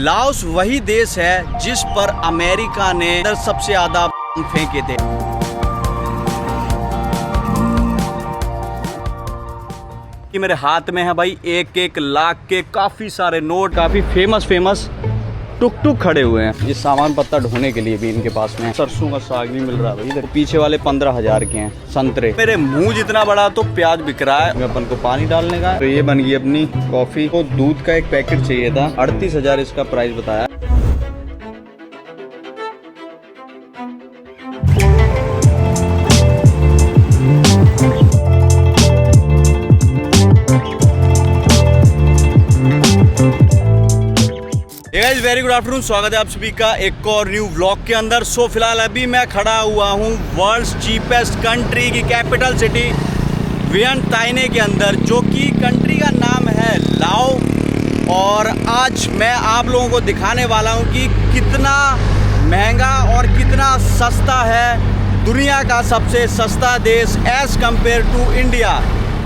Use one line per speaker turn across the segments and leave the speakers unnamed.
Laos वही देश है जिस पर अमेरिका ने सबसे ज्यादा फेंके थे। कि मेरे हाथ में है भाई 1-1 लाख के काफी सारे नोट, काफी फेमस टुक टुक खड़े हुए हैं। ये सामान पत्ता ढोने के लिए भी इनके पास में सरसों का साग भी मिल रहा है भाई। इधर पीछे वाले 15,000 के हैं संतरे। मेरे मुंह जितना बड़ा तो प्याज बिक रहा है। अपन को पानी डालने का। तो ये बन गई अपनी कॉफी। को दूध का एक पैकेट चाहिए था, 38,000 इसका प्राइस बताया। वेरी गुड आफ्टरनून, स्वागत है आप सभी का एक और न्यू व्लॉग के अंदर। सो फिलहाल अभी मैं खड़ा हुआ हूँ वर्ल्ड्स चीपेस्ट कंट्री की कैपिटल सिटी वियंटाइने के अंदर, जो कि कंट्री का नाम है लाओ। और आज मैं आप लोगों को दिखाने वाला हूँ कि कितना महंगा और कितना सस्ता है दुनिया का सबसे सस्ता देश एज कंपेयर टू इंडिया।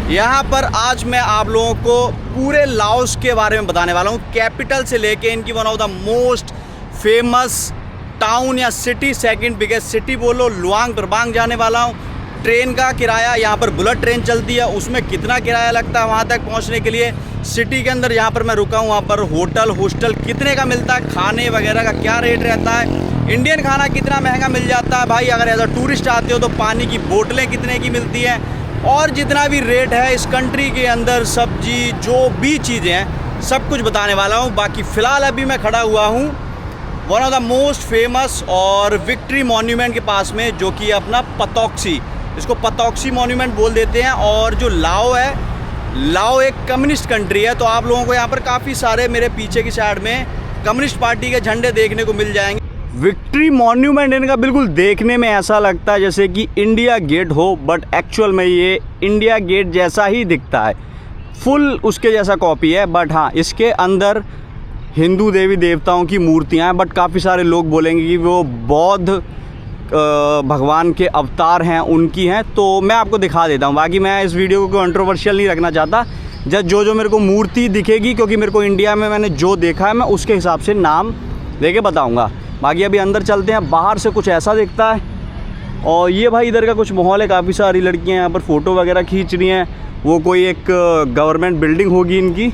यहाँ पर आज मैं आप लोगों को पूरे लाओस के बारे में बताने वाला हूँ, कैपिटल से लेके इनकी one of the most famous town या सिटी, सेकंड बिगेस्ट सिटी बोलो, लुआंग प्रबांग जाने वाला हूँ। ट्रेन का किराया, यहाँ पर बुलेट ट्रेन चलती है, उसमें कितना किराया लगता है वहाँ तक पहुँचने के लिए। सिटी के अंदर जहाँ पर मैं रुका हूँ वहाँ पर होटल हॉस्टल कितने का मिलता है, खाने वगैरह का क्या रेट रहता है, इंडियन खाना कितना महंगा मिल जाता है भाई। अगर एज अ टूरिस्ट आते हो तो पानी की बोतलें कितने की मिलती हैं, और जितना भी रेट है इस कंट्री के अंदर, सब्जी जो भी चीज़ें हैं सब कुछ बताने वाला हूँ। बाकी फ़िलहाल अभी मैं खड़ा हुआ हूँ one of the most famous और विक्ट्री मॉन्यूमेंट के पास में, जो कि अपना पतौक्सी, इसको पतौक्सी मॉन्यूमेंट बोल देते हैं। और जो लाओ है, लाओ एक कम्युनिस्ट कंट्री है, तो आप लोगों को यहाँ पर काफ़ी सारे मेरे पीछे की साइड में कम्युनिस्ट पार्टी के झंडे देखने को मिल जाएंगे। विक्ट्री मॉन्यूमेंट इनका बिल्कुल देखने में ऐसा लगता है जैसे कि इंडिया गेट हो, बट एक्चुअल में ये इंडिया गेट जैसा ही दिखता है, फुल उसके जैसा कॉपी है। बट हाँ, इसके अंदर हिंदू देवी देवताओं की मूर्तियाँ हैं, बट काफ़ी सारे लोग बोलेंगे कि वो बौद्ध भगवान के अवतार हैं, उनकी हैं। तो मैं आपको दिखा देता हूँ। बाकी मैं इस वीडियो को कंट्रोवर्शियल नहीं रखना चाहता। जो मेरे को मूर्ति दिखेगी, क्योंकि मेरे को इंडिया में मैंने जो देखा है मैं उसके हिसाब से नाम लेके बताऊँगा। बाकी अभी अंदर चलते हैं। बाहर से कुछ ऐसा दिखता है। और ये भाई इधर का कुछ माहौल है, काफ़ी सारी लड़कियां यहाँ पर फ़ोटो वगैरह खींच रही हैं। वो कोई एक गवर्नमेंट बिल्डिंग होगी इनकी,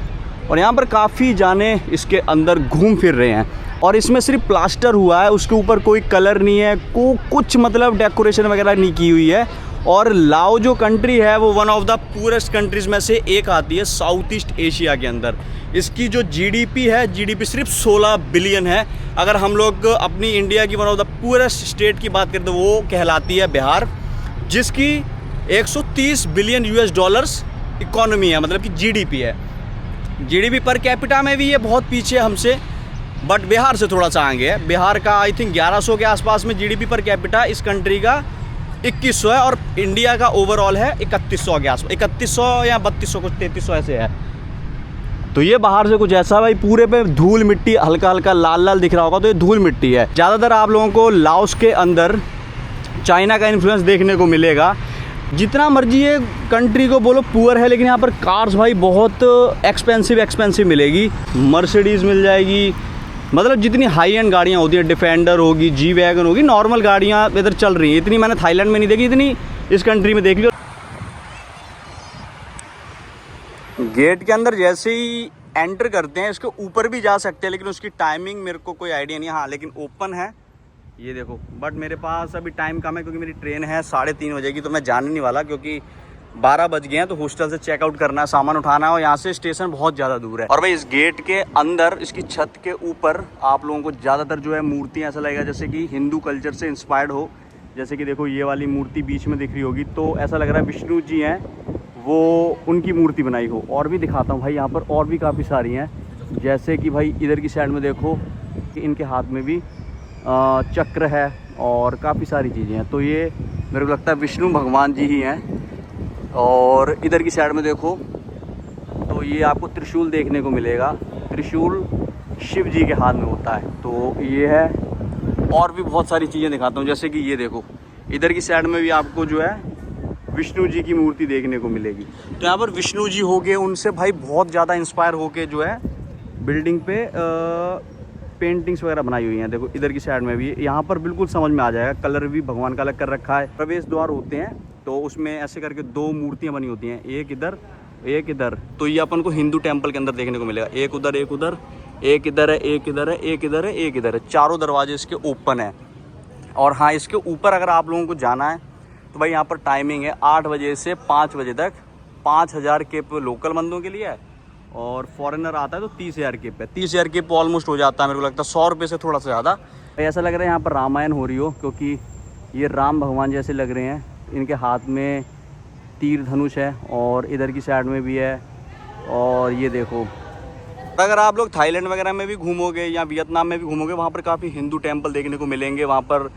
और यहाँ पर काफ़ी जाने इसके अंदर घूम फिर रहे हैं। और इसमें सिर्फ प्लास्टर हुआ है, उसके ऊपर कोई कलर नहीं है, कुछ मतलब डेकोरेशन वगैरह नहीं की हुई है। और लाओ जो कंट्री है वो one of the purest countries में से एक आती है साउथ ईस्ट एशिया के अंदर। इसकी जो जीडीपी है, जीडीपी सिर्फ 16 बिलियन है। अगर हम लोग अपनी इंडिया की one of the purest state की बात करें तो वो कहलाती है बिहार, जिसकी 130 बिलियन यूएस डॉलर्स इकोनॉमी है, मतलब कि जीडीपी है। जीडीपी पर कैपिटा में भी ये बहुत पीछे हमसे, बट बिहार से थोड़ा सा आगे है। बिहार का आई थिंक 1100 के आसपास में जीडीपी पर कैपिटा, इस कंट्री का 2100 है, और इंडिया का ओवरऑल है 3100 के आसपास, 3100 या 3200 कुछ 3300 ऐसे है। तो ये बाहर से कुछ ऐसा भाई, पूरे पे धूल मिट्टी, हल्का हल्का लाल लाल दिख रहा होगा, तो ये धूल मिट्टी है। ज़्यादातर आप लोगों को लाओस के अंदर चाइना का इन्फ्लुएंस देखने को मिलेगा। जितना मर्जी ये कंट्री को बोलो पुअर है, लेकिन यहाँ पर कार्स भाई बहुत एक्सपेंसिव मिलेगी। मर्सिडीज़ मिल जाएगी, मतलब जितनी हाई एंड गाड़ियाँ होती हैं, डिफेंडर होगी, जी वैगन होगी, नॉर्मल गाड़ियाँ इधर चल रही हैं। इतनी मैंने थाईलैंड में नहीं देखी, इतनी इस कंट्री में देख ली। गेट के अंदर जैसे ही एंटर करते हैं, इसके ऊपर भी जा सकते हैं, लेकिन उसकी टाइमिंग मेरे को कोई आइडिया नहीं है। हाँ, लेकिन ओपन है ये देखो। बट मेरे पास अभी टाइम कम है, क्योंकि मेरी ट्रेन है 3:30 बजे की, तो मैं जाने नहीं वाला, क्योंकि 12 बज गए हैं। तो हॉस्टल से चेकआउट करना है, सामान उठाना है, और यहाँ से स्टेशन बहुत ज़्यादा दूर है। और भाई इस गेट के अंदर, इसकी छत के ऊपर आप लोगों को ज़्यादातर जो है मूर्तियाँ ऐसा लगेगा जैसे कि हिंदू कल्चर से इंस्पायर्ड हो। जैसे कि देखो ये वाली मूर्ति बीच में दिख रही होगी, तो ऐसा लग रहा है विष्णु जी हैं, वो उनकी मूर्ति बनाई हो। और भी दिखाता हूँ भाई, यहाँ पर और भी काफ़ी सारी हैं। जैसे कि भाई इधर की साइड में देखो कि इनके हाथ में भी चक्र है, और काफ़ी सारी चीज़ें हैं। तो ये मेरे को लगता है विष्णु भगवान जी ही हैं। और इधर की साइड में देखो तो ये आपको त्रिशूल देखने को मिलेगा। त्रिशूल शिव जी के हाथ में होता है। तो ये है, और भी बहुत सारी चीज़ें दिखाता हूँ। जैसे कि ये देखो, इधर की साइड में भी आपको जो है विष्णु जी की मूर्ति देखने को मिलेगी। तो यहाँ पर विष्णु जी हो गए, उनसे भाई बहुत ज़्यादा इंस्पायर होके जो है बिल्डिंग पे पेंटिंग्स वगैरह बनाई हुई हैं। देखो इधर की साइड में भी, यहाँ पर बिल्कुल समझ में आ जाएगा, कलर भी भगवान का अलग कर रखा है। प्रवेश द्वार होते हैं तो उसमें ऐसे करके 2 मूर्तियाँ बनी होती हैं, एक इधर एक इधर। तो ये अपन को हिंदू टेम्पल के अंदर देखने को मिलेगा, एक उधर एक उधर, एक इधर है एक इधर है एक इधर है एक इधर है। चारों दरवाजे इसके ओपन है। और हाँ, इसके ऊपर अगर आप लोगों को जाना है तो भाई यहाँ पर टाइमिंग है 8 बजे से 5 बजे तक। 5000 के लोकल बंदों के लिए है और फॉरेनर आता है तो 30,000 के पे। 30,000 के पे ऑलमोस्ट हो जाता है, मेरे को लगता है 100 रुपये से थोड़ा सा ज़्यादा। ऐसा लग रहा है यहाँ पर रामायण हो रही हो, क्योंकि ये राम भगवान जैसे लग रहे हैं। इनके हाथ में तीर धनुष है और इधर की साइड में भी है। और ये देखो, अगर आप लोग थाईलैंड वगैरह में भी घूमोगे या वियतनाम में भी घूमोगे, वहाँ पर काफ़ी हिंदू टेम्पल देखने को मिलेंगे। वहाँ पर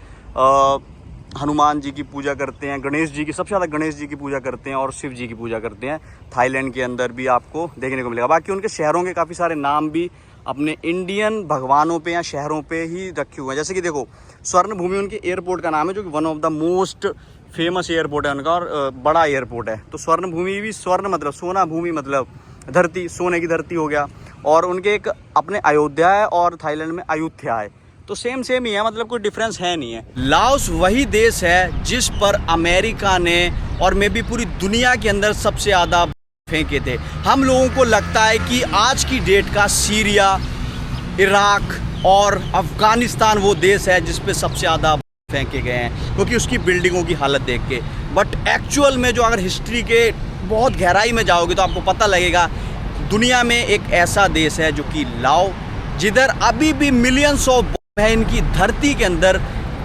हनुमान जी की पूजा करते हैं, गणेश जी की, सबसे ज़्यादा गणेश जी की पूजा करते हैं और शिव जी की पूजा करते हैं। थाईलैंड के अंदर भी आपको देखने को मिलेगा। बाकी उनके शहरों के काफ़ी सारे नाम भी अपने इंडियन भगवानों पे या शहरों पे ही रखे हुए हैं। जैसे कि देखो, स्वर्ण भूमि उनके एयरपोर्ट का नाम है, जो कि one of the most famous airport है उनका और बड़ा एयरपोर्ट है। तो स्वर्ण भूमि भी, स्वर्ण मतलब सोना, भूमि मतलब धरती, सोने की धरती हो गया। और उनके एक अपने अयोध्या है और थाईलैंड में अयुत्या है, तो सेम ही है, मतलब कोई डिफरेंस है नहीं है। लाओस वही देश है जिस पर अमेरिका ने और मे भी पूरी दुनिया के अंदर सबसे ज़्यादा फेंके थे। हम लोगों को लगता है कि आज की डेट का सीरिया, इराक और अफगानिस्तान वो देश है जिस पे सबसे ज़्यादा फेंके गए हैं, क्योंकि उसकी बिल्डिंगों की हालत देख के। बट एक्चुअल में जो अगर हिस्ट्री के बहुत गहराई में जाओगे तो आपको पता लगेगा, दुनिया में एक ऐसा देश है जो कि लाओ, जिधर अभी भी मिलियंस ऑफ बॉम्ब है इनकी धरती के अंदर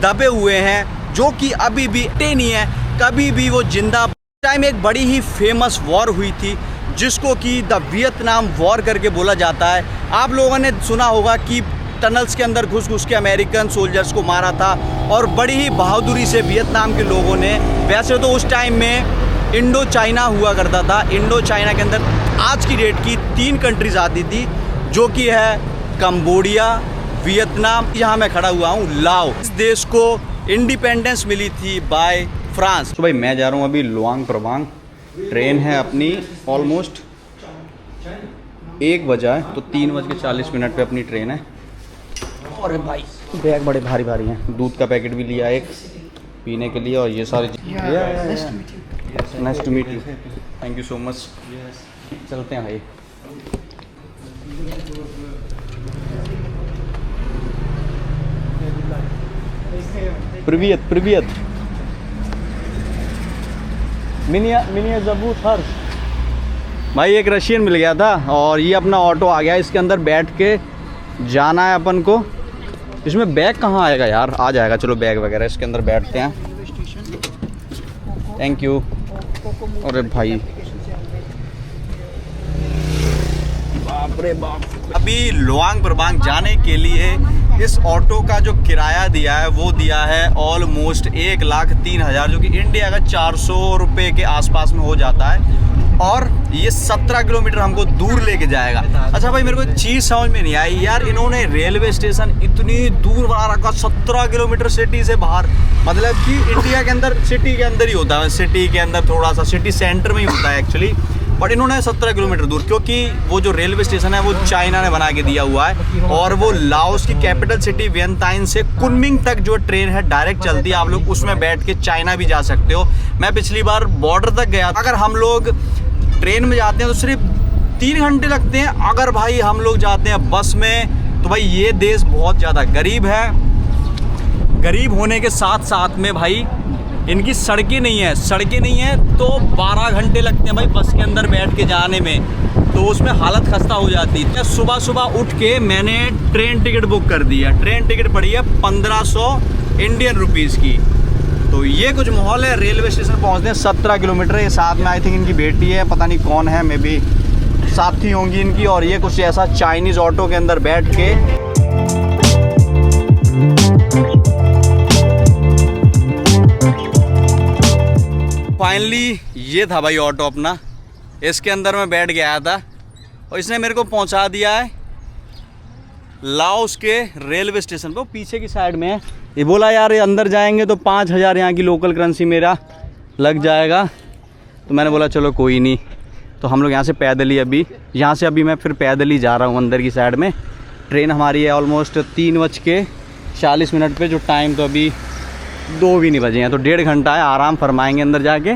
दबे हुए हैं, जो कि अभी भी हटे नहीं है, कभी भी वो जिंदा। टाइम एक बड़ी ही फेमस वॉर हुई थी जिसको कि द वियतनाम वॉर करके बोला जाता है। आप लोगों ने सुना होगा कि टनल्स के अंदर घुस के अमेरिकन सोल्जर्स को मारा था और बड़ी ही बहादुरी से वियतनाम के लोगों ने। वैसे तो उस टाइम में इंडो चाइना हुआ करता था। इंडो चाइना के अंदर आज की डेट की 3 कंट्रीज आती थी, जो कि है कंबोडिया, वियतनाम, यहाँ मैं खड़ा हुआ हूँ लाओ। इस देश को इंडिपेंडेंस मिली थी बाय फ्रांस। तो भाई मैं जा रहा हूँ अभी लुआंग प्रबांग। ट्रेन है अपनी ऑलमोस्ट 1 बजा है, तो 3:40 पे अपनी ट्रेन है। और भाई बैग बड़े भारी भारी हैं। दूध का पैकेट भी लिया एक पीने के लिए और ये सारी चीज़। Nice to meet you, thank you so much. चलते हैं भाई। प्रिवियत मिनिया जबूत हर भाई। एक रशियन मिल गया था और ये अपना ऑटो आ गया, इसके अंदर बैठ के जाना है अपन को। इसमें बैग कहाँ आएगा यार? आ जाएगा, चलो बैग वगैरह इसके अंदर बैठते हैं। Thank you. अरे भाई बाप रे बाप। अभी लुआंग प्रबांग जाने के लिए इस ऑटो का जो किराया दिया है वो दिया है ऑलमोस्ट 1,03,000, जो कि इंडिया का 400 रुपये के आसपास में हो जाता है। और ये 17 किलोमीटर हमको दूर लेके जाएगा। अच्छा भाई, मेरे को एक चीज़ समझ में नहीं आई यार, इन्होंने रेलवे स्टेशन इतनी दूर बना रखा, 17 किलोमीटर सिटी से बाहर। मतलब कि इंडिया के अंदर सिटी के अंदर ही होता है, सिटी के अंदर थोड़ा सा सिटी सेंटर में ही होता है एक्चुअली, बट इन्होंने 17 किलोमीटर दूर, क्योंकि वो जो रेलवे स्टेशन है वो चाइना ने बना के दिया हुआ है। और वो लाओस की कैपिटल सिटी वियंताइन से कुनमिंग तक जो ट्रेन है डायरेक्ट चलती है, आप लोग उसमें बैठ के चाइना भी जा सकते हो। मैं पिछली बार बॉर्डर तक गया। अगर हम लोग ट्रेन में जाते हैं तो सिर्फ 3 घंटे लगते हैं। अगर भाई हम लोग जाते हैं बस में तो भाई ये देश बहुत ज़्यादा गरीब है। गरीब होने के साथ साथ में भाई इनकी सड़कें नहीं है तो 12 घंटे लगते हैं भाई बस के अंदर बैठ के जाने में, तो उसमें हालत खस्ता हो जाती है। सुबह उठ के मैंने ट्रेन टिकट बुक कर दी है। ट्रेन टिकट पड़ी है 1500 इंडियन रुपीज़ की। तो ये कुछ माहौल है। रेलवे स्टेशन पहुंचते हैं 17 किलोमीटर। ये साथ में आई थिंक इनकी बेटी है, पता नहीं कौन है, मे बी साथी होंगी इनकी। और ये कुछ ऐसा चाइनीज़ ऑटो के अंदर बैठ के फाइनली ये था भाई ऑटो अपना। इसके अंदर मैं बैठ गया था और इसने मेरे को पहुंचा दिया है लाओस के रेलवे स्टेशन पे। पीछे की साइड में है। ये बोला यार ये अंदर जाएंगे तो 5,000 यहाँ की लोकल करेंसी मेरा लग जाएगा। तो मैंने बोला चलो कोई नहीं। तो हम लोग यहाँ से पैदल ही, अभी यहाँ से अभी मैं फिर पैदल ही जा रहा हूँ अंदर की साइड में। ट्रेन हमारी है ऑलमोस्ट 3:40 पे, जो टाइम तो अभी 2 भी नहीं बजे हैं, तो 1.5 घंटा है, आराम फरमाएंगे अंदर जाके।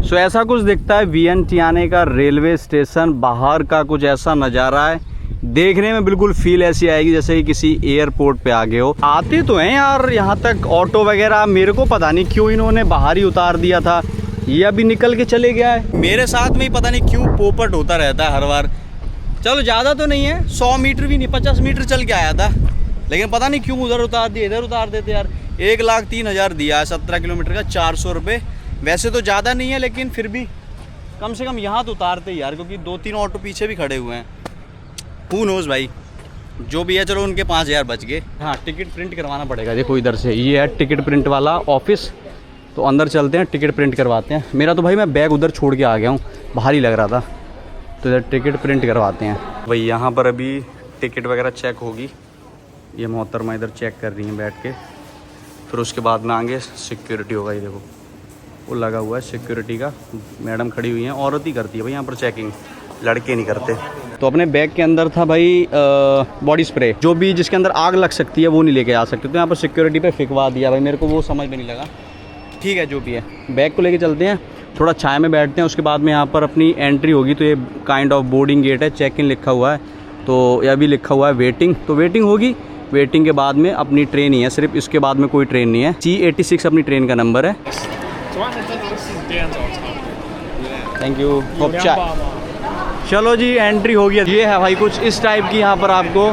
सो ऐसा कुछ दिखता है वियंटियाने का रेलवे स्टेशन। बाहर का कुछ ऐसा नज़ारा है, देखने में बिल्कुल फील ऐसी आएगी जैसे कि किसी एयरपोर्ट पे आ गए हो। आते तो हैं यार यहाँ तक ऑटो वगैरह, मेरे को पता नहीं क्यों इन्होंने बाहर ही उतार दिया था, ये अभी निकल के चले गया है। मेरे साथ में ही पता नहीं क्यों पोपट होता रहता है हर बार। चलो ज़्यादा तो नहीं है, 100 मीटर भी नहीं, 50 मीटर चल के आया था, लेकिन पता नहीं क्यों उधर उतार दिए, इधर उतार देते यार। 1,03,000 दिया है 17 किलोमीटर का, 400 रुपये। वैसे तो ज़्यादा नहीं है, लेकिन फिर भी कम से कम यहाँ तो उतारते यार, क्योंकि 2-3 ऑटो पीछे भी खड़े हुए हैं। हू नोज़ भाई, जो भी है, चलो उनके 5,000 बच गए। हाँ, टिकट प्रिंट करवाना पड़ेगा। देखो इधर से ये है टिकट प्रिंट वाला ऑफिस, तो अंदर चलते हैं, टिकट प्रिंट करवाते हैं। मेरा तो भाई मैं बैग उधर छोड़ के आ गया हूँ, बाहर ही लग रहा था, तो इधर टिकट प्रिंट करवाते हैं भाई। यहाँ पर अभी टिकट वगैरह चेक होगी, ये मोहतरमा इधर चेक कर रही हैं बैठ के, फिर उसके बाद में आगे सिक्योरिटी होगा। ये देखो वो लगा हुआ है सिक्योरिटी का, मैडम खड़ी हुई हैं, औरत ही करती है भाई यहाँ पर चेकिंग, लड़के नहीं करते। तो अपने बैग के अंदर था भाई बॉडी स्प्रे, जो भी जिसके अंदर आग लग सकती है वो नहीं लेके आ सकते, तो यहाँ पर सिक्योरिटी पे फिकवा दिया भाई। मेरे को वो समझ में नहीं लगा, ठीक है जो भी है। बैग को लेके चलते हैं, थोड़ा छाया में बैठते हैं, उसके बाद में यहाँ पर अपनी एंट्री होगी। तो ये काइंड ऑफ बोर्डिंग गेट है, चेक इन लिखा हुआ है, तो यह भी लिखा हुआ है वेटिंग, तो वेटिंग होगी। वेटिंग के बाद में अपनी ट्रेन ही है सिर्फ, इसके बाद में कोई ट्रेन नहीं है। C86 अपनी ट्रेन का नंबर है। Thank you. चलो जी, एंट्री हो गया। ये है भाई कुछ इस टाइप की यहाँ पर आपको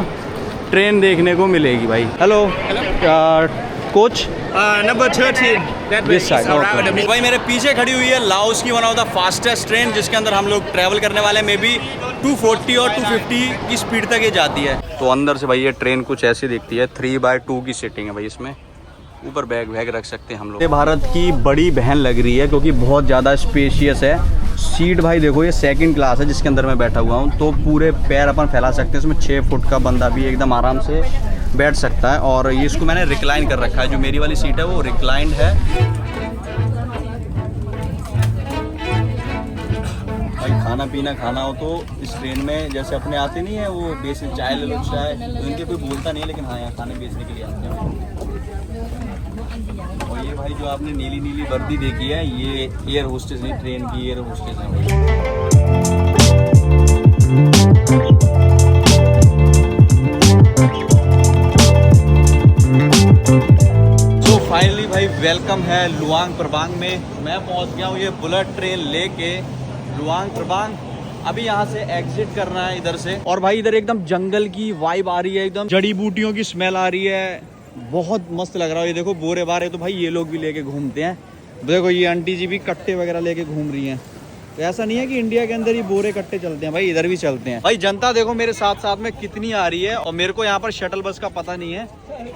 ट्रेन देखने को मिलेगी भाई। Hello coach
number 13
this side. भाई मेरे पीछे खड़ी हुई है लाओस की one of the fastest train, जिसके अंदर हम लोग ट्रैवल करने वाले हैं। मे बी 240 और 250 की स्पीड तक ये जाती है। तो अंदर से भाई ये ट्रेन कुछ ऐसी दिखती है, 3/2 की सीटिंग है भाई, इसमें ऊपर बैग वैग रख सकते हैं हम लोग। ये भारत की बड़ी बहन लग रही है, क्योंकि बहुत ज़्यादा स्पेशियस है। सीट भाई देखो, ये 2nd क्लास है जिसके अंदर मैं बैठा हुआ हूँ, तो पूरे पैर अपन फैला सकते हैं। इसमें 6 फुट का बंदा भी एकदम आराम से बैठ सकता है। और ये इसको मैंने रिक्लाइन कर रखा है, जो मेरी वाली सीट है वो रिक्लाइंड है। भाई खाना पीना खाना हो तो इस ट्रेन में जैसे अपने आते नहीं है वो बेसिक चाय ले लो, चाय तो इनके कोई बोलता नहीं है, लेकिन हाँ यहाँ खाने बेचने के लिए आते हैं। और ये भाई जो आपने नीली नीली वर्दी देखी है, ये एयर होस्टेस नहीं, ट्रेन की एयर होस्टेस है भाई। तो फाइनली भाई वेलकम है लुआंग प्रबांग में। मैं पहुंच गया हूँ ये बुलेट ट्रेन लेके लुआंग प्रबांग। अभी यहाँ से एग्जिट करना है इधर से। और भाई इधर एकदम जंगल की वाइब आ रही है, एकदम जड़ी बूटियों की स्मेल आ रही है, बहुत मस्त लग रहा है। ये देखो बोरे बारे तो भाई ये लोग भी लेके घूमते हैं। देखो ये आंटी जी भी कट्टे वगैरह लेके घूम रही हैं। तो ऐसा नहीं है कि इंडिया के अंदर ही बोरे कट्टे चलते हैं भाई, इधर भी चलते हैं भाई। जनता देखो मेरे साथ साथ में कितनी आ रही है, और मेरे को यहाँ पर शटल बस का पता नहीं है,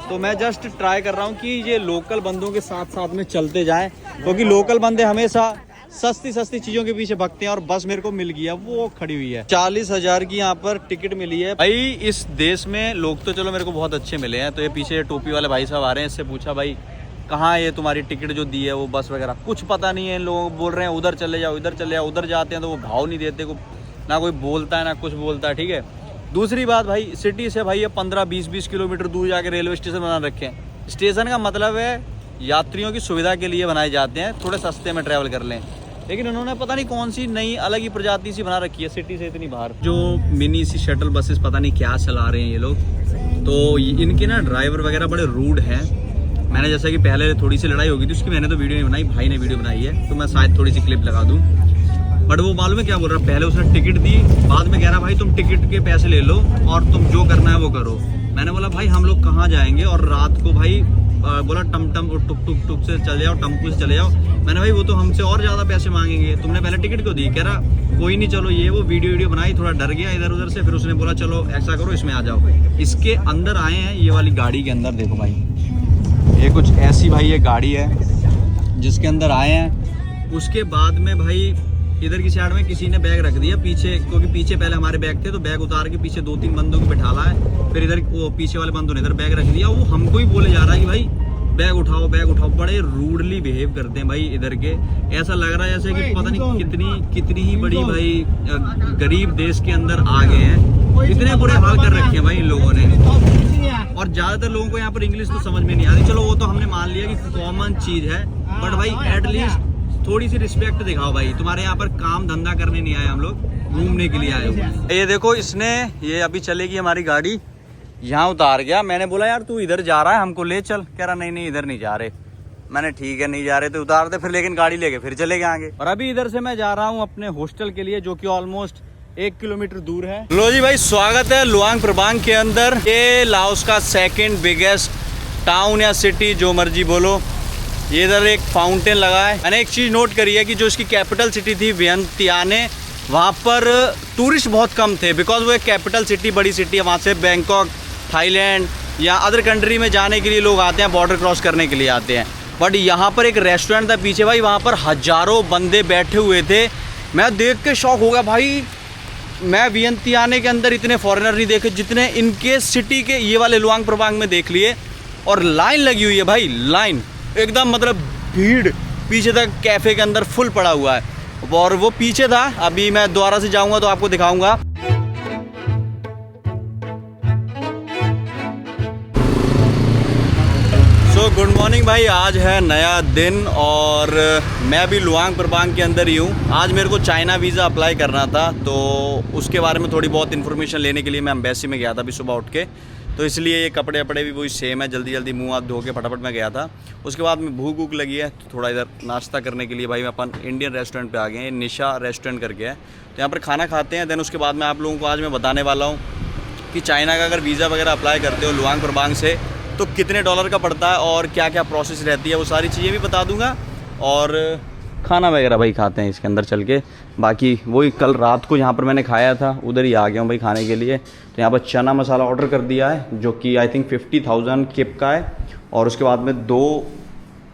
तो मैं जस्ट ट्राई कर रहा हूँ कि ये लोकल बंदों के साथ साथ में चलते जाएं, क्योंकि लोकल बंदे हमेशा सस्ती सस्ती चीजों के पीछे भागते हैं। और बस मेरे को मिल गया, वो खड़ी हुई है। 40,000 की यहाँ पर टिकट मिली है भाई। इस देश में लोग तो चलो मेरे को बहुत अच्छे मिले हैं। तो ये पीछे टोपी वाले भाई साहब आ रहे हैं, इससे पूछा भाई कहाँ ये तुम्हारी टिकट जो दी है वो बस वगैरह, कुछ पता नहीं है इन लोगों को। बोल रहे हैं उधर चले जाओ, इधर चले जाओ। उधर जाते हैं तो वो भाव नहीं देते, ना कोई बोलता है ना कुछ बोलता है, ठीक है। दूसरी बात भाई, सिटी से भाई ये 15-20 किलोमीटर दूर जाके रेलवे स्टेशन बना रखे हैं। स्टेशन का मतलब है यात्रियों की सुविधा के लिए बनाए जाते हैं, थोड़े सस्ते में ट्रैवल कर लें। लेकिन उन्होंने पता नहीं कौन सी नई अलग ही प्रजाति सी बना रखी है सिटी से इतनी बाहर। जो मिनी सी शटल बसेस पता नहीं क्या चला रहे हैं ये लोग, तो इनके ना ड्राइवर वगैरह बड़े रूड हैं। मैंने जैसा कि पहले थोड़ी सी लड़ाई हो गई थी, उसकी मैंने तो वीडियो नहीं बनाई, भाई ने वीडियो बनाई है, तो मैं शायद थोड़ी सी क्लिप लगा दूँ। बट वो मालूम है क्या बोल रहा, पहले उसने टिकट दी, बाद में कह रहा भाई तुम टिकट के पैसे ले लो और तुम जो करना है वो करो। मैंने बोला भाई हम लोग कहाँ जाएंगे, और रात को भाई बोला टम टुक से चले जाओ, टेम्पो से चले जाओ। मैंने भाई वो तो हमसे और ज़्यादा पैसे मांगेंगे, तुमने पहले टिकट क्यों दी। कह रहा कोई नहीं चलो, ये वो वीडियो बनाई, थोड़ा डर गया इधर उधर से, फिर उसने बोला चलो ऐसा करो इसमें आ जाओ। इसके अंदर आए हैं, ये वाली गाड़ी के अंदर देखो भाई, ये कुछ ऐसी भाई ये गाड़ी है जिसके अंदर आए हैं। उसके बाद में भाई इधर की साइड में किसी ने बैग रख दिया पीछे, क्योंकि पीछे पहले हमारे बैग थे, तो बैग उतार के पीछे 2-3 बंदों को बैठाला है। फिर इधर वो पीछे वाले बंदों ने इधर बैग रख दिया, वो हमको ही बोले जा रहा है कि भाई बैग उठाओ बैग उठाओ। बड़े रूडली बिहेव करते हैं भाई इधर के। ऐसा लग रहा है जैसे कि पता नहीं कितनी ही बड़ी भाई गरीब देश के अंदर आ गए हैं। इतने बुरे हाल कर रखे हैं भाई इन लोगों ने, और ज्यादातर लोगों को यहाँ पर इंग्लिश तो समझ में नहीं आती। चलो वो तो हमने मान लिया कि कॉमन चीज है, बट भाई एटलीस्ट थोड़ी सी रिस्पेक्ट दिखाओ भाई। तुम्हारे यहाँ पर काम धंधा करने नहीं आए हम लोग, घूमने के लिए आए हो। ये देखो इसने, ये अभी चलेगी हमारी गाड़ी, यहाँ उतार गया। मैंने बोला यार तू इधर जा रहा है हमको ले चल, कह रहा नहीं इधर नहीं जा रहे। मैंने ठीक है नहीं जा रहे तो उतार दे फिर, लेकिन गाड़ी लेके फिर चले गए आगे। और अभी इधर से मैं जा रहा हूँ अपने हॉस्टल के लिए, जो कि ऑलमोस्ट 1 किलोमीटर दूर है। लो जी भाई, स्वागत है लुआंग प्रबांग के अंदर। ये लाओस का सेकंड बिगेस्ट टाउन या सिटी, जो मर्जी बोलो। ये इधर एक फाउंटेन लगा है। मैंने एक चीज़ नोट करी है कि जो इसकी कैपिटल सिटी थी वियंतियाने, वहाँ पर टूरिस्ट बहुत कम थे, बिकॉज वो एक कैपिटल सिटी, बड़ी सिटी है। वहाँ से बैंकॉक, थाईलैंड या अदर कंट्री में जाने के लिए लोग आते हैं, बॉर्डर क्रॉस करने के लिए आते हैं। बट यहाँ पर एक रेस्टोरेंट था पीछे भाई, वहाँ पर हज़ारों बंदे बैठे हुए थे। मैं देख के शौक हो गया भाई। मैं वियंतियाने के अंदर इतने फॉरेनर नहीं देखे जितने इनके सिटी के ये वाले लुआंग प्रबांग में देख लिए। और लाइन लगी हुई है भाई, लाइन एकदम, मतलब भीड़ पीछे तक कैफ़े के अंदर फुल पड़ा हुआ है। और वो पीछे था, अभी मैं दोबारा से जाऊंगा तो आपको दिखाऊंगा। गुड मॉर्निंग भाई, आज है नया दिन और मैं भी लुआंग प्रबांग के अंदर ही हूँ। आज मेरे को चाइना वीज़ा अप्लाई करना था, तो उसके बारे में थोड़ी बहुत इन्फॉर्मेशन लेने के लिए मैं एम्बेसी में गया था अभी सुबह उठ के। तो इसलिए ये कपड़े वपड़े भी वही सेम है, जल्दी जल्दी मुँह हाथ धो के फटाफट मैं गया था। उसके बाद में भूख वूख लगी है तो थोड़ा इधर नाश्ता करने के लिए भाई मैं अपन इंडियन रेस्टोरेंट पे आ गए हैं। निशा रेस्टोरेंट करके है, तो यहाँ पर खाना खाते हैं। देन उसके बाद में आप लोगों को आज मैं बताने वाला हूँ कि चाइना का अगर वीज़ा वगैरह अप्लाई करते हो लुआंग प्रबांग से तो कितने डॉलर का पड़ता है और क्या क्या प्रोसेस रहती है, वो सारी चीज़ें भी बता दूंगा। और खाना वगैरह भाई खाते हैं इसके अंदर चल के। बाकी वही कल रात को जहाँ पर मैंने खाया था उधर ही आ गया हूँ भाई खाने के लिए। तो यहाँ पर चना मसाला ऑर्डर कर दिया है, जो कि आई थिंक 50,000 किप का है। और उसके बाद में 2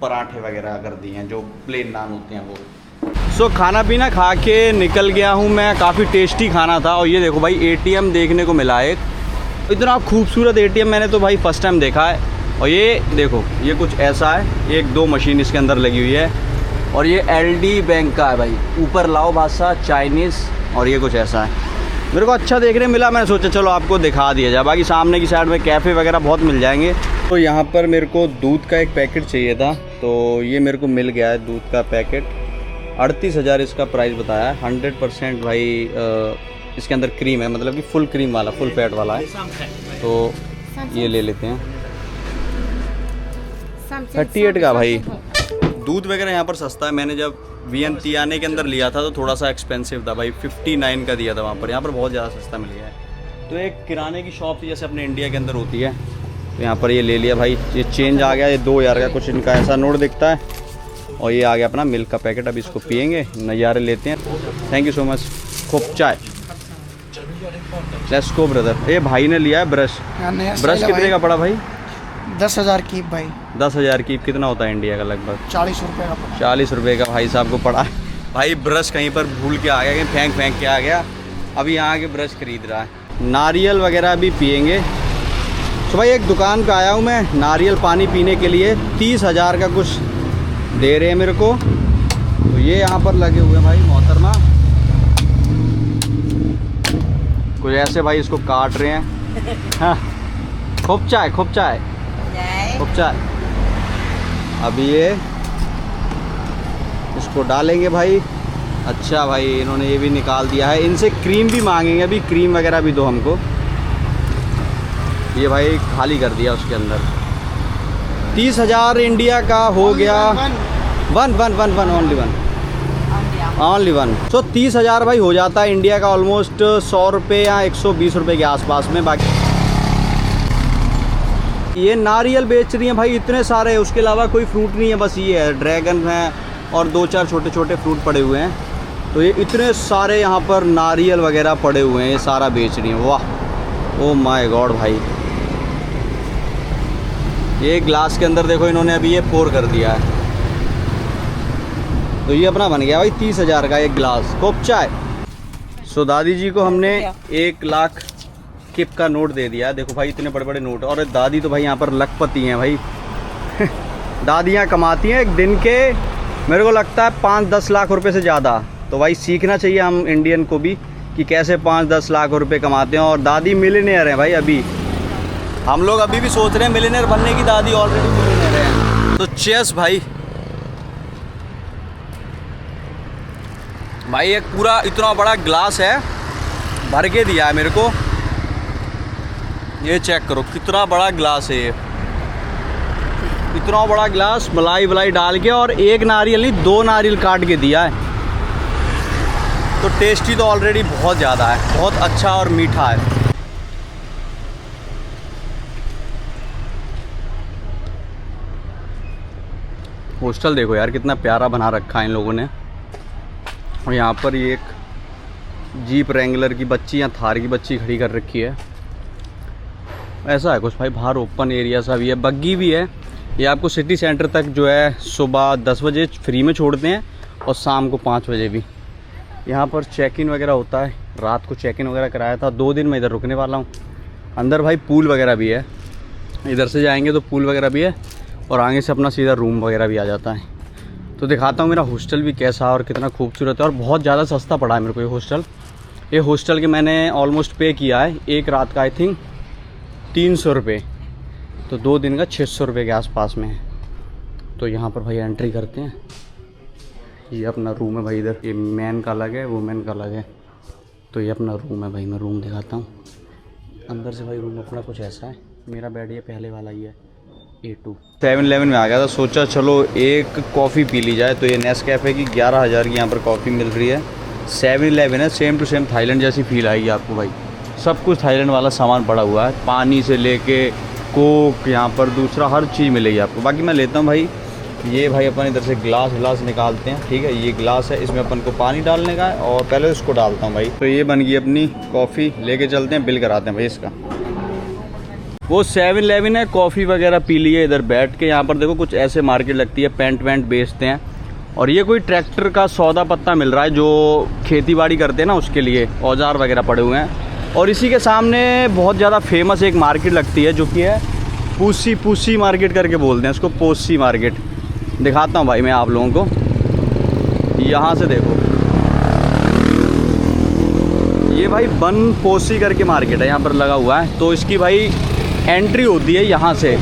पराठे वगैरह कर दिए हैं, जो प्लेन नान होते हैं वो। खाना पीना खा के निकल गया हूँ मैं। काफ़ी टेस्टी खाना था। और ये देखो भाई, ATM देखने को मिला एक, इतना खूबसूरत ATM मैंने तो भाई फर्स्ट टाइम देखा है। और ये देखो, ये कुछ ऐसा है, 1-2 मशीन इसके अंदर लगी हुई है। और ये LD बैंक का है भाई, ऊपर लाओ भाषा चाइनीज़, और ये कुछ ऐसा है। मेरे को अच्छा देखने मिला, मैंने सोचा चलो आपको दिखा दिया जाए। बाकी सामने की साइड में कैफ़े वगैरह बहुत मिल जाएंगे। तो यहाँ पर मेरे को दूध का एक पैकेट चाहिए था, तो ये मेरे को मिल गया है दूध का पैकेट। 38,000 इसका प्राइस बताया है। 100% भाई इसके अंदर क्रीम है, मतलब कि फुल क्रीम वाला, फुल फैट वाला है। तो ये ले लेते हैं। 38 का भाई। दूध वगैरह यहाँ पर सस्ता है। मैंने जब वियंतियाने के अंदर लिया था तो थोड़ा सा एक्सपेंसिव था भाई, 59 का दिया था वहाँ पर। यहाँ पर बहुत ज़्यादा सस्ता मिल गया है। तो एक किराने की शॉप थी जैसे अपने इंडिया के अंदर होती है, तो यहाँ पर ये ले लिया भाई। ये चेंज आ गया, ये 2,000 का कुछ इनका ऐसा नोट दिखता है। और ये आ गया अपना मिल्क का पैकेट। अभी इसको पियेंगे, नज़ारे लेते हैं। Thank you so much. खूब चाय। Let's go brother. ये भाई ने लिया है ब्रश। ब्रश कितने का पड़ा भाई?
10,000 की भाई।
10,000 की कितना होता है इंडिया का? लगभग
40 रुपये का पड़ा।
40 रुपये का भाई साहब को पड़ा। भाई ब्रश कहीं पर भूल के आ गया, कहीं फेंक के आ गया। अभी यहाँ के ब्रश खरीद रहा है। नारियल वगैरह भी पियेंगे। तो भाई एक दुकान पे आया हूँ मैं नारियल पानी पीने के लिए। 30,000 का कुछ दे रहे हैं मेरे को। तो ये यहाँ पर लगे हुए हैं भाई मोहतरमा, कुछ ऐसे भाई इसको काट रहे हैं। हाँ, खूब चाय, खूब चाय, खूब चाय। अभी ये इसको डालेंगे भाई। अच्छा भाई, इन्होंने ये भी निकाल दिया है। इनसे क्रीम भी मांगेंगे, अभी क्रीम वगैरह भी दो हमको। ये भाई खाली कर दिया उसके अंदर। 30,000 इंडिया का हो गया। Only one. सो 30,000 भाई हो जाता है इंडिया का ऑलमोस्ट 100 रुपये या 120 रुपये के आसपास में। बाकी ये नारियल बेच रही हैं भाई इतने सारे, उसके अलावा कोई फ्रूट नहीं है, बस ये है ड्रैगन है और 2-4 छोटे छोटे फ्रूट पड़े हुए हैं। तो ये इतने सारे यहाँ पर नारियल वगैरह पड़े हुए हैं, ये सारा बेच रही हैं। वाह, ओ माय गॉड भाई। ये ग्लास के अंदर देखो इन्होंने अभी ये पोर कर दिया है। तो ये अपना बन गया भाई 30,000 का एक गिलास खूब चाय। सो दादी जी को हमने 1 लाख किप का नोट दे दिया। देखो भाई इतने बड़े बड़े नोट। और दादी तो भाई यहाँ पर लखपति हैं भाई। दादियाँ कमाती हैं एक दिन के, मेरे को लगता है 5-10 लाख रुपए से ज़्यादा। तो भाई सीखना चाहिए हम इंडियन को भी कि कैसे 5-10 लाख रुपए कमाते हैं, और दादी मिलियनेयर है भाई। अभी हम लोग अभी भी सोच रहे हैं मिलियनेयर बनने की, दादी ऑलरेडी मिलियनेयर है। तो चेस भाई, भाई एक पूरा इतना बड़ा ग्लास है, भर के दिया है मेरे को। ये चेक करो कितना बड़ा ग्लास है ये, इतना बड़ा ग्लास, मलाई वलाई डाल के, और एक नारियल नहीं 2 नारियल काट के दिया है। तो टेस्टी तो ऑलरेडी बहुत ज़्यादा है, बहुत अच्छा और मीठा है। हॉस्टल देखो यार कितना प्यारा बना रखा है इन लोगों ने। और यहाँ पर ये एक जीप रेंगलर की बच्ची या थार की बच्ची खड़ी कर रखी है। ऐसा है कुछ भाई, बाहर ओपन एरिया सा भी है, बग्गी भी है। ये आपको सिटी सेंटर तक जो है सुबह 10 बजे फ्री में छोड़ते हैं और शाम को 5 बजे भी। यहाँ पर चेक इन वगैरह होता है, रात को चेक इन वगैरह कराया था। 2 दिन मैं इधर रुकने वाला हूँ। अंदर भाई पूल वगैरह भी है, इधर से जाएंगे तो पूल वगैरह भी है, और आगे से अपना सीधा रूम वगैरह भी आ जाता है। तो दिखाता हूँ मेरा हॉस्टल भी कैसा और कितना खूबसूरत है, और बहुत ज़्यादा सस्ता पड़ा है मेरे को ये हॉस्टल। ये हॉस्टल के मैंने ऑलमोस्ट पे किया है, एक रात का आई थिंक 300 रुपये, तो 2 दिन का 600 रुपये के आसपास में है। तो यहाँ पर भाई एंट्री करते हैं। ये अपना रूम है भाई, इधर ये मैन का अलग है, वुमेन का अलग है। तो ये अपना रूम है भाई, मैं रूम दिखाता हूँ अंदर से। भाई रूम अपना कुछ ऐसा है। मेरा बेड ये पहले वाला ही है, A2। 7-Eleven में आ गया था, सोचा चलो एक कॉफ़ी पी ली जाए। तो ये नेस्कैफ़े की 11,000 की यहाँ पर कॉफ़ी मिल रही है। 7-Eleven है, सेम टू सेम थाईलैंड जैसी फील आएगी आपको भाई। सब कुछ थाईलैंड वाला सामान पड़ा हुआ है, पानी से लेके कोक, यहाँ पर दूसरा हर चीज़ मिलेगी आपको। बाकी मैं लेता हूँ भाई, ये भाई अपन इधर से ग्लास निकालते हैं, ठीक है। ये ग्लास है, इसमें अपन को पानी डालने का है, और पहले इसको डालता हूँ भाई। तो ये बन गई अपनी कॉफ़ी, लेके चलते हैं, बिल कराते हैं भाई इसका। वो 7-Eleven है, कॉफ़ी वगैरह पी लिए इधर बैठ के। यहाँ पर देखो कुछ ऐसे मार्केट लगती है, पेंट वेंट बेचते हैं। और ये कोई ट्रैक्टर का सौदा पत्ता मिल रहा है, जो खेती बाड़ी करते हैं ना उसके लिए औजार वगैरह पड़े हुए हैं। और इसी के सामने बहुत ज़्यादा फेमस एक मार्केट लगती है, जो कि है पूसी मार्केट करके बोलते हैं उसको, पोसी मार्केट। दिखाता हूँ भाई मैं आप लोगों को, यहाँ से देखो, ये भाई बन पोसी करके मार्केट है यहाँ पर लगा हुआ है। तो इसकी भाई एंट्री होती है यहाँ से,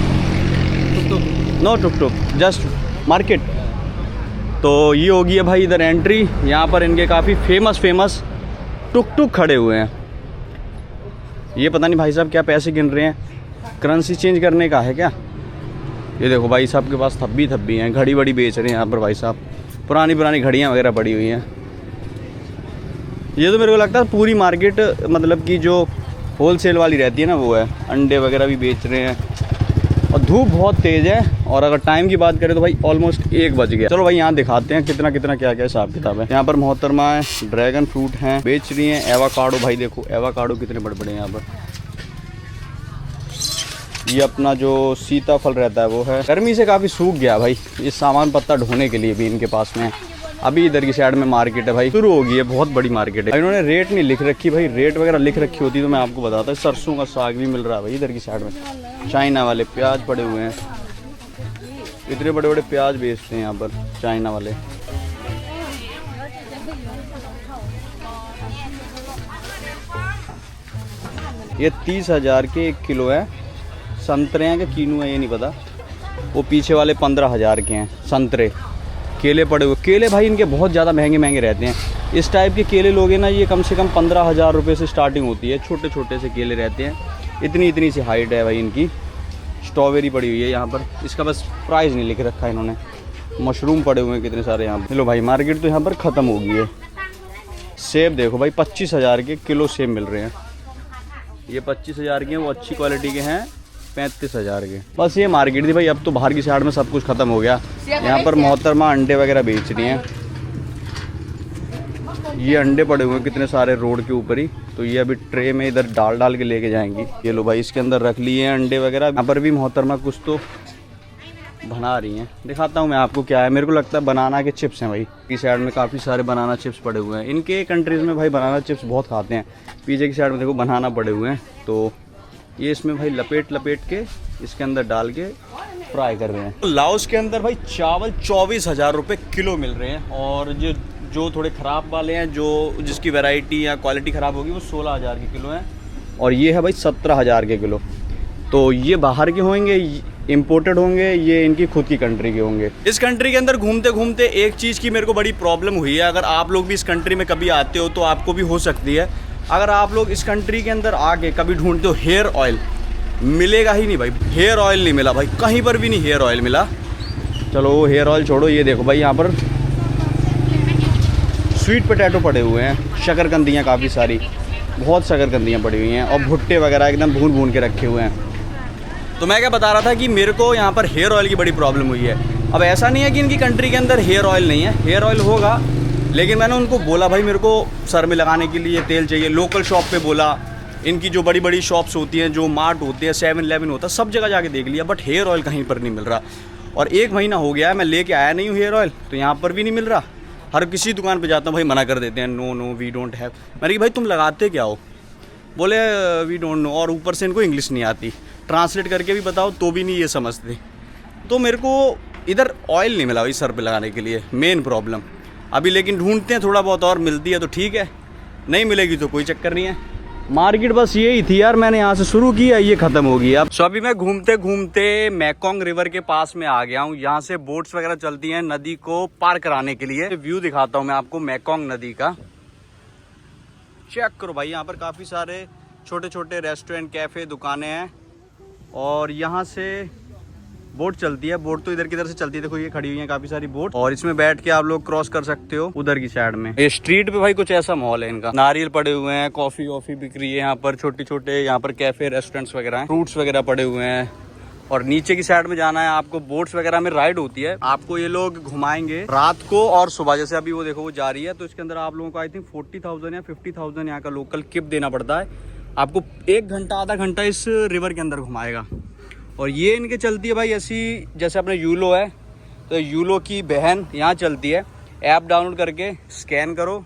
नो टुक जस्ट मार्केट। तो ये होगी है भाई इधर एंट्री। यहाँ पर इनके काफ़ी फेमस टुक खड़े हुए हैं। ये पता नहीं भाई साहब क्या पैसे गिन रहे हैं, करेंसी चेंज करने का है क्या। ये देखो भाई साहब के पास थब्बी हैं, घड़ी बड़ी बेच रहे हैं यहाँ पर भाई साहब। पुरानी घड़ियाँ वगैरह पड़ी हुई हैं। ये तो मेरे को लगता है पूरी मार्केट मतलब कि जो होलसेल वाली रहती है ना वो है। अंडे वगैरह भी बेच रहे हैं, और धूप बहुत तेज़ है। और अगर टाइम की बात करें तो भाई ऑलमोस्ट 1 बज गया। चलो भाई यहाँ दिखाते हैं कितना क्या हिसाब किताब है। यहाँ पर मोहतरमा है, ड्रैगन फ्रूट हैं बेच रही हैं। एवाकाडो भाई देखो, एवाकाडो कितने बड़े हैं यहाँ पर। ये अपना जो सीताफल रहता है वो है, गर्मी से काफ़ी सूख गया भाई। ये सामान पत्ता ढोने के लिए भी इनके पास में। अभी इधर की साइड में मार्केट है भाई, शुरू हो गई है, बहुत बड़ी मार्केट है। इन्होंने रेट नहीं लिख रखी भाई, रेट वगैरह लिख रखी होती तो मैं आपको बताता। सरसों का साग भी मिल रहा है भाई इधर की साइड में। चाइना वाले प्याज पड़े हुए हैं, इतने बड़े प्याज बेचते हैं यहाँ पर चाइना वाले। ये 30,000 के 1 किलो है। संतरे हैं कि कीनू है ये नहीं पता। वो पीछे वाले 15,000 के हैं संतरे। केले पड़े हुए, केले भाई इनके बहुत ज़्यादा महंगे रहते हैं। इस टाइप के केले लोगे ना, ये कम से कम 15,000 रुपये से स्टार्टिंग होती है। छोटे से केले रहते हैं, इतनी सी हाइट है भाई इनकी। स्ट्रॉबेरी पड़ी हुई है यहाँ पर, इसका बस प्राइस नहीं लिख रखा है इन्होंने। मशरूम पड़े हुए हैं कितने सारे यहाँ पर। चलो भाई मार्केट तो यहाँ पर ख़त्म हो गई है। सेब देखो भाई 25,000 के किलो सेब मिल रहे हैं। ये 25,000 के हैं, वो अच्छी क्वालिटी के हैं 35,000 के। बस ये मार्केट थी भाई। अब तो बाहर की साइड में सब कुछ ख़त्म हो गया। यहाँ पर मोहतरमा अंडे वगैरह बेच रही हैं। ये अंडे पड़े हुए हैं कितने सारे रोड के ऊपर ही। तो ये अभी ट्रे में इधर डाल के लेके जाएंगी। ये लो भाई इसके अंदर रख लिए हैं अंडे वगैरह। यहाँ पर भी मोहतरमा कुछ तो बना रही हैं, दिखाता हूँ मैं आपको क्या है। मेरे को लगता है बनाना के चिप्स हैं भाई। इस साइड में काफ़ी सारे बनाना चिप्स पड़े हुए हैं। इनके कंट्रीज़ में भाई बनाना चिप्स बहुत खाते हैं। पीछे की साइड में देखो बनाना पड़े हुए हैं। तो ये इसमें भाई लपेट के इसके अंदर डाल के फ्राई कर रहे हैं। लाओस के अंदर भाई चावल 24,000 रुपये किलो मिल रहे हैं। और जो थोड़े ख़राब वाले हैं, जो जिसकी वैरायटी या क्वालिटी ख़राब होगी, वो 16,000 के किलो हैं। और ये है भाई 17,000 के किलो। तो ये बाहर के होंगे, इम्पोर्टेड होंगे, ये इनकी खुद की कंट्री के होंगे। इस कंट्री के अंदर घूमते घूमते एक चीज़ की मेरे को बड़ी प्रॉब्लम हुई है। अगर आप लोग भी इस कंट्री में कभी आते हो तो आपको भी हो सकती है। अगर आप लोग इस कंट्री के अंदर आके कभी ढूंढते हो हेयर ऑयल, मिलेगा ही नहीं भाई। हेयर ऑयल नहीं मिला भाई, कहीं पर भी नहीं हेयर ऑयल मिला। चलो हेयर ऑयल छोड़ो, ये देखो भाई यहाँ पर स्वीट पोटैटो पड़े हुए हैं, शकरकंदियाँ काफ़ी सारी, बहुत शकरकंदियाँ पड़ी हुई हैं, और भुट्टे वगैरह एकदम भून भून के रखे हुए हैं। तो मैं क्या बता रहा था कि मेरे को यहाँ पर हेयर ऑयल की बड़ी प्रॉब्लम हुई है। अब ऐसा नहीं है कि इनकी कंट्री के अंदर हेयर ऑयल नहीं है, हेयर ऑयल होगा, लेकिन मैंने उनको बोला भाई मेरे को सर में लगाने के लिए तेल चाहिए। लोकल शॉप पे बोला, इनकी जो बड़ी बड़ी शॉप्स होती हैं, जो मार्ट होते हैं, 7-11 होता है, सब जगह जाके देख लिया, बट हेयर ऑयल कहीं पर नहीं मिल रहा। और 1 महीना हो गया है मैं लेके आया नहीं हूँ हेयर ऑयल, तो यहाँ पर भी नहीं मिल रहा। हर किसी दुकान पे जाता हूँ भाई, मना कर देते हैं, नो वी डोंट हैव। मैंने कहा भाई तुम लगाते क्या हो? बोले वी डोंट नो, और ऊपर से इनको इंग्लिश नहीं आती, ट्रांसलेट करके भी बताओ तो भी नहीं ये समझते। तो मेरे को इधर ऑयल नहीं मिला भाई सर पे लगाने के लिए, मेन प्रॉब्लम अभी। लेकिन ढूंढते हैं, थोड़ा बहुत और मिलती है तो ठीक है, नहीं मिलेगी तो कोई चक्कर नहीं है। मार्केट बस यही थी यार, मैंने यहाँ से शुरू किया, ये ख़त्म हो गई अब। सो अभी मैं घूमते घूमते मैकोंग रिवर के पास में आ गया हूँ। यहाँ से बोट्स वगैरह चलती हैं नदी को पार कराने के लिए। व्यू दिखाता हूँ मैं आपको मैकोंग नदी का, चेक करो भाई। यहाँ पर काफ़ी सारे छोटे छोटे रेस्टोरेंट, कैफ़े, दुकानें हैं, और यहाँ से बोट चलती है। बोट तो इधर किधर से चलती है, देखो ये खड़ी हुई है काफ़ी सारी बोट, और इसमें बैठ के आप लोग क्रॉस कर सकते हो उधर की साइड में। ये स्ट्रीट पे भाई कुछ ऐसा माहौल है इनका, नारियल पड़े हुए हैं, कॉफ़ी वॉफ़ी बिक रही है यहाँ पर, छोटे छोटे यहाँ पर कैफ़े रेस्टोरेंट्स वगैरह हैं, फ्रूट्स वगैरह पड़े हुए हैं। और नीचे की साइड में जाना है आपको, बोट्स वगैरह में राइड होती है, आपको ये लोग घुमाएंगे रात को और सुबह। जैसे अभी वो देखो वो जा रही है, तो इसके अंदर आप लोगों को आई थिंक 40,000 या 50,000 यहाँ का लोकल किप देना पड़ता है। आपको 1 घंटा आधा घंटा इस रिवर के अंदर घुमाएगा। और ये इनके चलती है भाई ऐसी, जैसे अपने यूलो है, तो यूलो की बहन यहाँ चलती है। ऐप डाउनलोड करके स्कैन करो,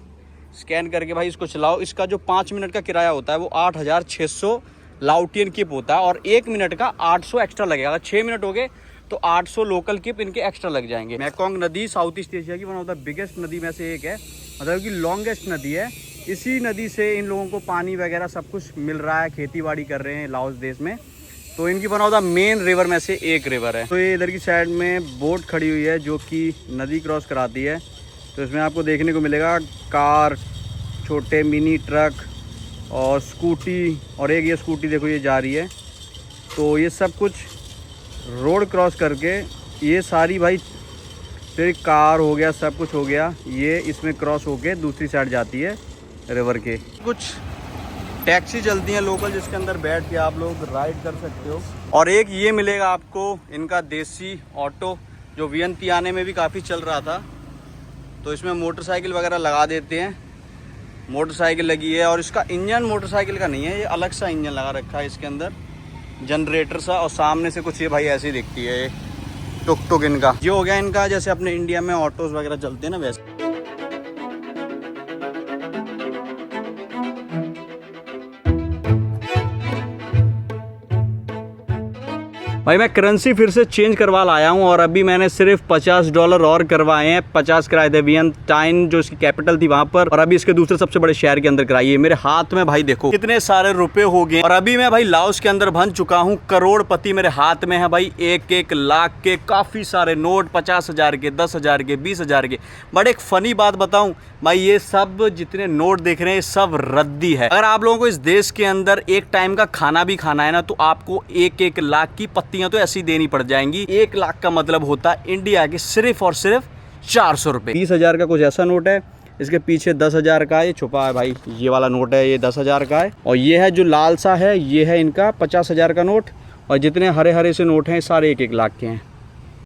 स्कैन करके भाई इसको चलाओ। इसका जो 5 मिनट का किराया होता है वो 8,600 लाउटियन किप होता है, और 1 मिनट का 800 एक्स्ट्रा लगेगा। अगर 6 मिनट हो गए तो 800 लोकल किप इनके एक्स्ट्रा लग जाएंगे। मैकोंग नदी साउथ ईस्ट एशिया की वन ऑफ द बिगेस्ट नदी में से एक है, मतलब कि लॉन्गेस्ट नदी है। इसी नदी से इन लोगों को पानी वगैरह सब कुछ मिल रहा है, खेती बाड़ी कर रहे हैं लाओस देश में। तो इनकी one of the main river में से एक रिवर है। तो ये इधर की साइड में बोट खड़ी हुई है जो कि नदी क्रॉस कराती है। तो इसमें आपको देखने को मिलेगा कार, छोटे मिनी ट्रक और स्कूटी, और एक ये स्कूटी देखो ये जा रही है। तो ये सब कुछ रोड क्रॉस करके, ये सारी भाई फिर कार हो गया, सब कुछ हो गया, ये इसमें क्रॉस होके दूसरी साइड जाती है रिवर के। कुछ टैक्सी चलती हैं लोकल, जिसके अंदर बैठ के आप लोग राइड कर सकते हो। और एक ये मिलेगा आपको इनका देसी ऑटो, जो वियंतियाने में भी काफ़ी चल रहा था। तो इसमें मोटरसाइकिल वगैरह लगा देते हैं, मोटरसाइकिल लगी है। और इसका इंजन मोटरसाइकिल का नहीं है, ये अलग सा इंजन लगा रखा है इसके अंदर, जनरेटर सा। और सामने से कुछ ये भाई ऐसी दिखती है, ये टुक टुक इनका। ये हो गया इनका, जैसे अपने इंडिया में ऑटोज़ वगैरह चलते हैं ना वैसे। भाई मैं करेंसी फिर से चेंज करवा लाया हूँ, और अभी मैंने सिर्फ $50 और करवाए हैं। 50 कराए थे वियंटाइन, जो इसकी कैपिटल थी वहाँ पर, और अभी इसके दूसरे सबसे बड़े शहर के अंदर कराई है। मेरे हाथ में भाई देखो कितने सारे रुपए हो गए। और अभी मैं भाई लाओस के अंदर बन चुका हूँ करोड़पति। मेरे हाथ में है भाई 1-1 लाख के काफ़ी सारे नोट, 50,000 के, 10,000 के, 20,000 के। बट एक फ़नी बात बताऊँ भाई, ये सब जितने नोट देख रहे हैं सब रद्दी है। अगर आप लोगों को इस देश के अंदर एक टाइम का खाना भी खाना है ना, तो आपको 1-1 लाख की पत्तियां तो ऐसी देनी पड़ जाएंगी। 1 लाख का मतलब होता है इंडिया के सिर्फ और सिर्फ 400 रुपये। 20,000 का कुछ ऐसा नोट है, इसके पीछे 10,000 का ये छुपा है भाई, ये वाला नोट है, ये 10,000 का है। और ये है जो लाल सा है, ये है इनका 50,000 का नोट। और जितने हरे हरे से नोट हैं सारे 1-1 लाख के हैं।